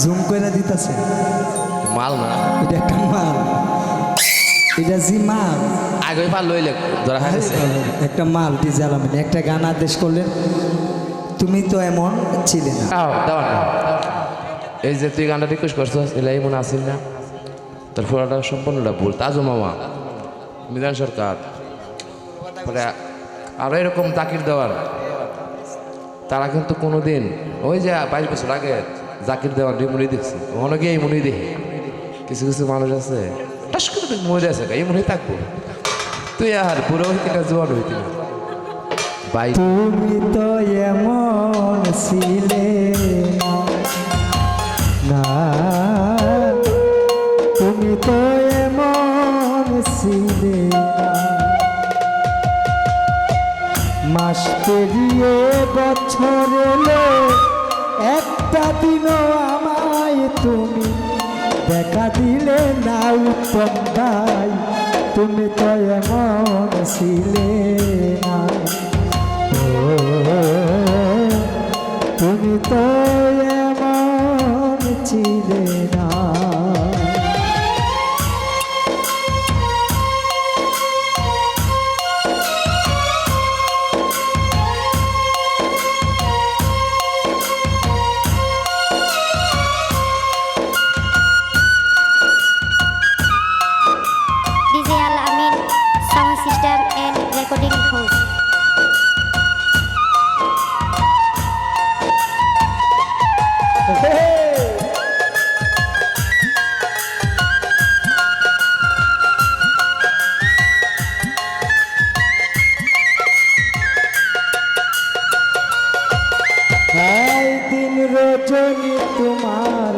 Zoom করে দিতেছে মাল না এটা একটা মাল এটা জি মাল আগে পার লইলে ধরা খাইছে একটা মাল ডিজে আলমিন একটা গান আদেশ করলেন তুমি তো এমন ছিলে না দাও না এই যে তুই গানটা রিকোয়েস্ট করছিস এলাই মনে আসিল না তোর ফোরাটা সম্পূর্ণটা ভুল তাজু মামা মিজান সরকার পরে আরো এরকম তাকির দেওয়ার তারা কিন্তু কোনোদিন ওই যে 22 বছর আগে জাকির দেওয়ার রিমুনি দেখছি অনেকে এই মনি দেখি কিছু কিছু মানুষ আছে টাস করে মরে আছে এই মনে থাকবো তুই আর পুরো হইতে না জোয়ার হইতে না ভাই তুমি তো এমন ছিলে না তুমি তো এমন ছিলে না মাস পেরিয়ে বছর এলো একটা দিনও আমায় তুমি দেখা দিলে না উত্তম ভাই তুমি তো এমন ছিলে না তুমি তো এমন ছিলে না DJ Al Amin, sound system and recording host. দিন রজনী তোমার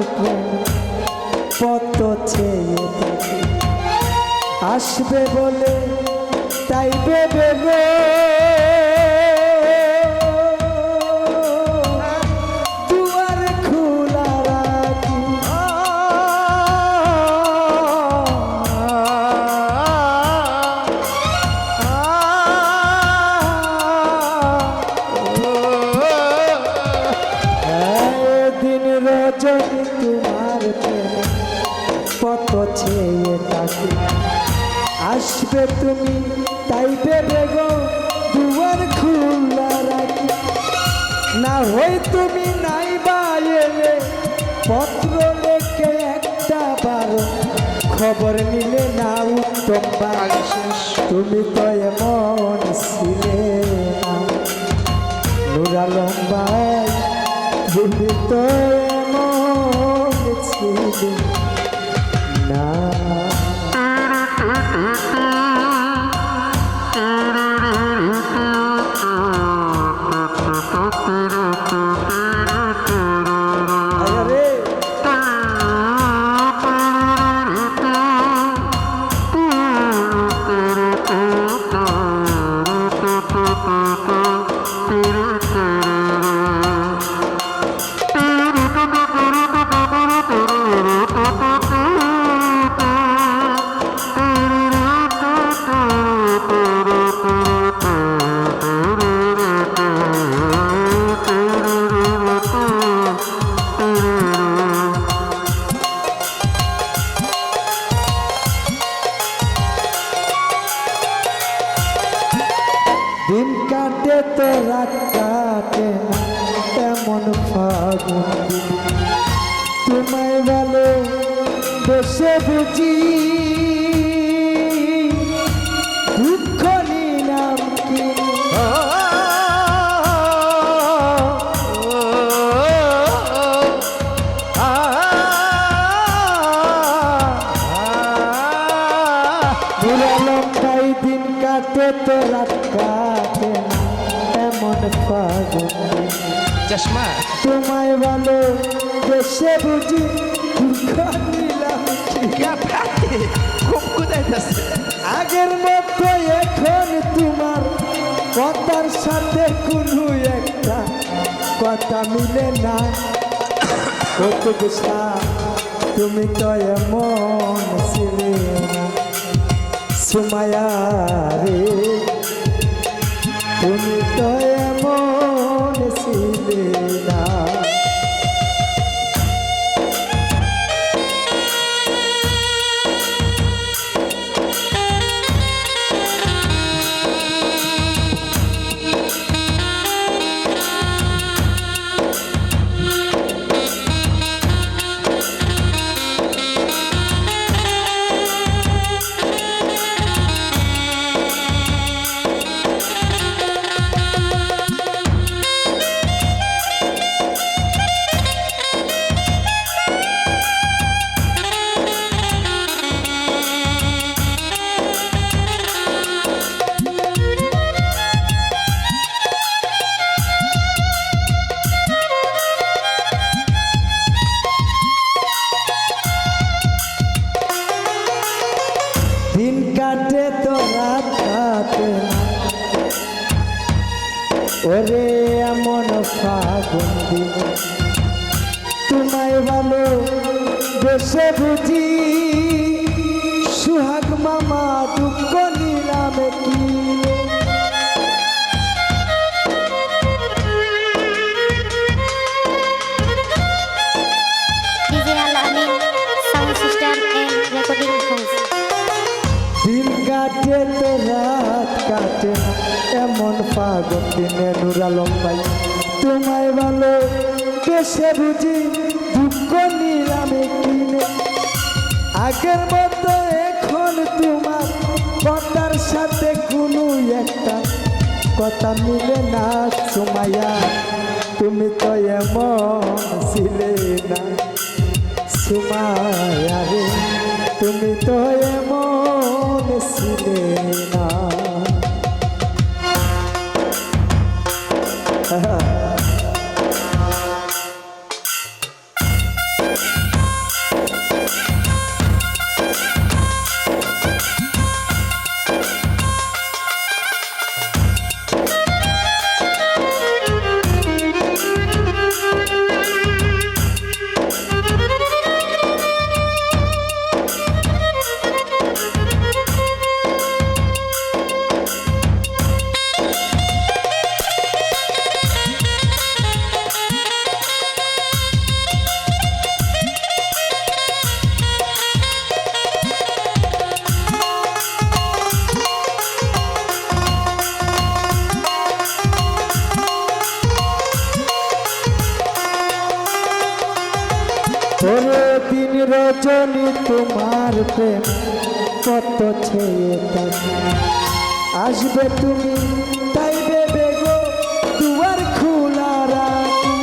পত ছেয়ে থাকি আসবে বলে তাই ভেবে গো দুয়ার খোলা রাখি দিন রজনী তোমার পত ছেয়ে থাকি আসবে তুমি তাই ভেবে গো দুয়ার খোলা রাখি না হই তুমি নাই বাইলে পত্র লেখে একটা বার খবর নিলে না উত্তম ভাই তুমি তো এমন ছিলে না নূর আলম ভাই তুমি তো এমন ছিলে না দিন কাটে তো রাত কাটে না এমন ফাগুন তোমায় ভালো বসে বুঝি দুঃখ নিলাম কি তাই দিন কাটে তো রাত কাটে না এমন ফাগুন চশমা তোমায় ভালো বেশে বুঝি দুঃখ নিলাম খুব কোথাইতেছে আগের মতো এখন তোমার কথার সাথে কোনো একটা কথা মিলে না কত গুসা তুমি তো এমন ছিলে না সুমায়া রে তুমি তো এমন ছিলে না ওরে এমন ফাগুন দিনে তোমায় ভালো বেশে বুঝি সুহাগ মামা দুঃখ নিলাম কি DJ Al Amin Sound System and Recording House. দিন কাটে তো রাত কাটে না এমন ফাগুন দিনে নূর আলম ভাই তোমায় ভালো বেশে বুঝি দুঃখ নিলামে কিনে আগের মতো এখন তোমার কথার সাথে কোনো একটা কথা মিলে না সুমাইয়া তুমি তো এমন ছিলে না সুমাইয়া রে তুমি তো এমন ছিলে না ওরে দিন রজনী তোমার প্রেম কত ছেয়ে থাকে আসবে তুমি তাই ভেবে গো দুয়ার খোলা রাখি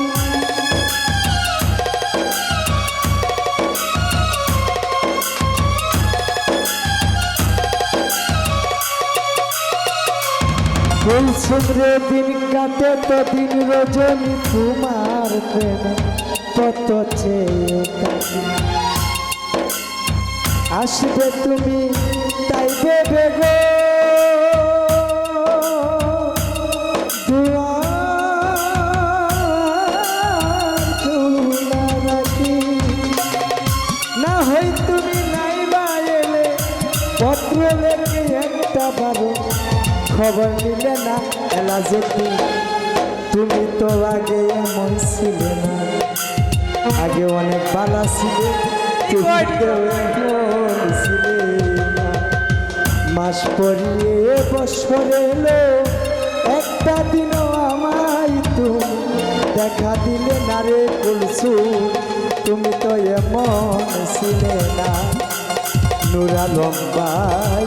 বলছেন রে দিন কাটে তো দিন রজনী তোমার প্রেম কত চেয়ে থাকি আসবে তুমি তাই ভেবে গো দুয়ার খোলা রাখি না হয় তুমি নাই বা এলে পত্র লেখে একটা বারো খবর নিলে না এলা যেতে তুমি তো আগে এমন ছিলে না আগে অনেক ভালো ছিল তুমি তো এমন ছিলে না মাস পরিয়ে বছর এলো একটা দিনও আমায় তুমি দেখা দিলে না রে কুলসু তুমি তো এমন ছিলে না নূর আলম ভাই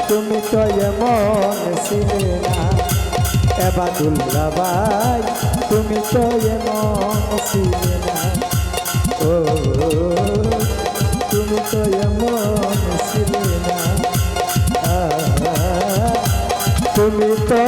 তুমি তো এমন ছিলে না এবাদুল্লাহ ভাই তুমি তো এমন ছিলে না ও তুমি তো এমন ছিলে না তুমি তো